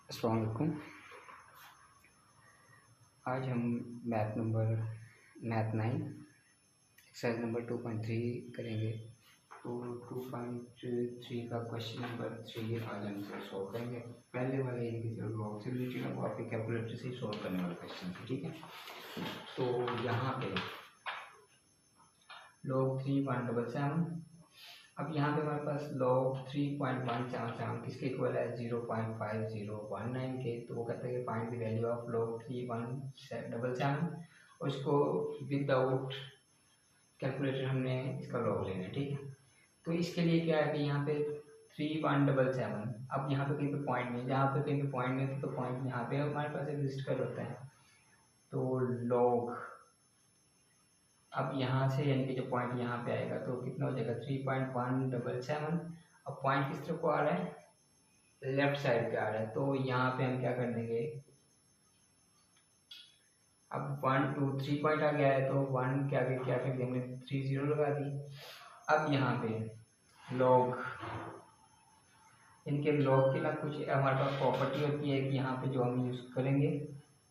अस्सलाम वालेकुम। आज हम मैथ 9 एक्सरसाइज नंबर 2.3 करेंगे। तो 2.3 का क्वेश्चन नंबर 3 आज हम इसे सॉल्व करेंगे। पहले वाले इनकी जो लॉग से रिलेटेड है वो आपके कैलकुलेटर से ही सॉल्व करने वाला क्वेश्चन है, ठीक है। तो यहाँ पे log 3.77, अब यहाँ पे हमारे पास log 3.177 किसके इक्वल है 0.5019 के। तो वो कहते हैं कि find the value of log 3.177 और इसको विदाउट कैलकुलेटर हमने इसका log लेना है, ठीक है। तो इसके लिए क्या है कि यहाँ पे 3.177, अब यहाँ पे कहीं पे पॉइंट नहीं, जहाँ पे कहीं पे पॉइंट नहीं तो पॉइंट यहाँ पे हमारे पास एग्जिस्ट कर होता है। तो log अब यहाँ से यानी कि जो पॉइंट यहाँ पे आएगा तो कितना हो जाएगा 3.177। अब पॉइंट किस तरफ को आ रहा है, लेफ्ट साइड पे आ रहा है। तो यहाँ पे हम क्या कर देंगे, अब 1 2 3 पॉइंट आ गया है तो 1 के आगे क्या कर दिया हमने 3 0 लगा दी। अब यहाँ पे लॉग इनके लॉग की ना कुछ हमारे पास प्रॉपर्टी होती है कि यहाँ पे जो हम यूज़ करेंगे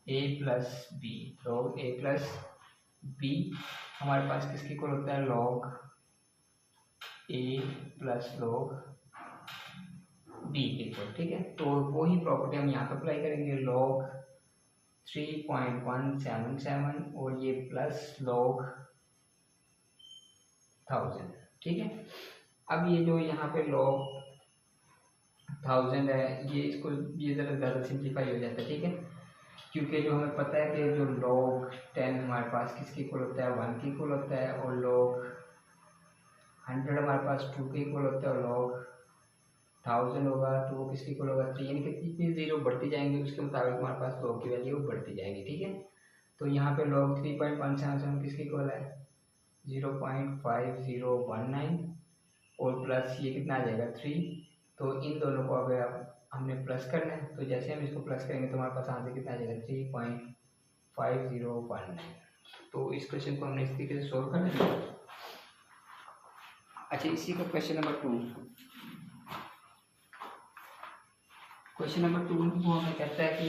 a plus B, log a plus B हमारे पास किसके इक्वल होता है log a plus log b के इक्वल, ठीक है। तो वही प्रॉपर्टी हम यहाँ पे अप्लाई करेंगे, log 3.177 और ये प्लस log 1000, ठीक है। अब ये जो यहाँ पे log 1000 है ये ज़रा ज़्यादा सिंप्लीफाई हो जाता है, ठीक है, क्योंकि जो हमें पता है कि जो log 10 हमारे पास किसके इक्वल होता है 1 के इक्वल होता है और log 100 हमारे पास 2 के इक्वल होता है और log 1000 होगा तो वो किसके इक्वल होगा 3, यानी कि जितनी जीरो बढ़ती जाएंगे उसके मुताबिक हमारे पास log की वैल्यू बढ़ती जाएगी, ठीक है। तो यहाँ पे log 3.177 किसके इक्वल है 0.5019 और प्लस ये कितना आ जाएगा 3। तो इन दोनों को अगर हमने प्लस करना है तो जैसे हम इसको प्लस करेंगे तो हमारे पास आंसर कितना आ जाएगा 3.5019। तो इस क्वेश्चन को हमने इस तरीके से सोल्व करना है। अच्छा, इसी का क्वेश्चन नंबर 2, क्वेश्चन नंबर 2 वो हमें कहता है कि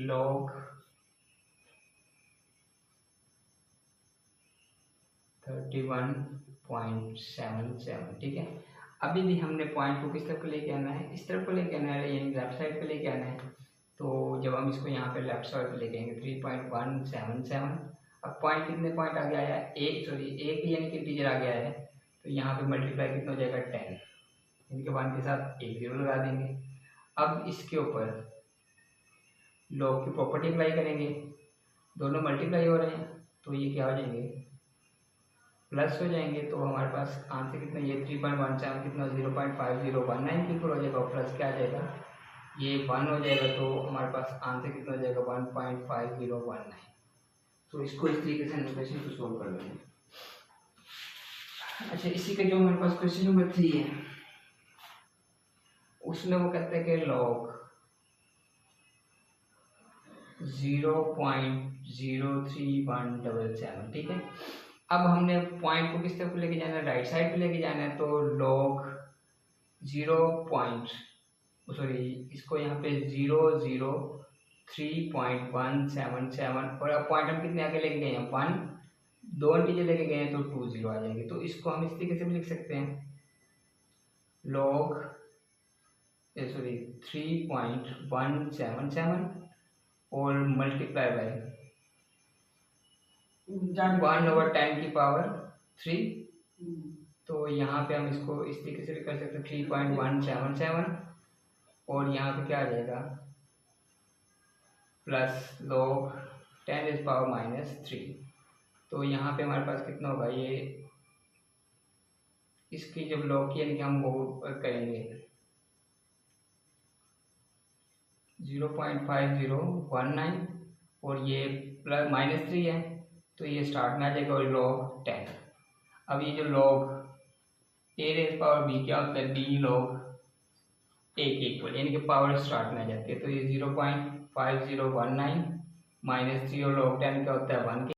log 31.77, ठीक है। अभी भी हमने पॉइंट को किस तरफ को लेके आना है, इस तरफ को लेके आना है, यानी लेफ्ट साइड पे लेके आना है। तो जब हम इसको यहाँ पे लेफ्ट साइड पे लेके आएंगे 3.177, अब पॉइंट कितने पॉइंट आ गया है एक यानी कि इंटीजर आ गया है। तो यहाँ पे मल्टीप्लाई कितना हो जाएगा 10, यानी कि 1 के साथ एक जीरो लगा देंगे। अब इसके ऊपर log की प्रॉपर्टी अप्लाई करेंगे, दोनों मल्टीप्लाई हो रहे हैं तो ये क्या हो जाएंगे प्लस हो जाएंगे। तो हमारे पास आंसर कितना, ये 3.17 कितना 0.5019 के इक्वल हो जाएगा, प्लस क्या आ जाएगा ये 1 हो जाएगा। तो हमारे पास आंसर कितना हो जाएगा 1.5019। तो इसको इस तरीके से हम क्वेश्चन को सोल्व कर लेंगे। अच्छा, इसी का जो हमारे पास क्वेश्चन नंबर 3 है उसमें वो कहते हैं कि log 0.03177, ठीक है। अब हमने पॉइंट को किस तरफ लेके जाना है, राइट साइड पे लेके जाना है। तो log 0. इसको यहाँ पे 003.177 और अब पॉइंट हम कितने आगे लेके गए हैं 1, 2 इंटीजर लेके गए हैं तो 2 0 आ जाएंगे। तो इसको हम इस तरीके से भी लिख सकते हैं log 3.177 और मल्टीप्लाई बाय 1/10 की पावर 3। तो यहाँ पे हम इसको इस तरीके से भी कर सकते हैं 3.177 और यहाँ पे क्या आ जाएगा प्लस log 10⁻³ तो यहाँ पे हमारे पास कितना होगा, ये इसकी जब log की यानी कि हम वो करेंगे 0.5019 और ये प्लस -3 है तो ये स्टार्ट में आ जाएगा और log 10। अब ये जो log a⁻b क्या होता है b log a के इक्वल, यानी कि पावर स्टार्ट में आ जाती है। तो ये 0.5019 -3 और log 10 क्या होता है 1 के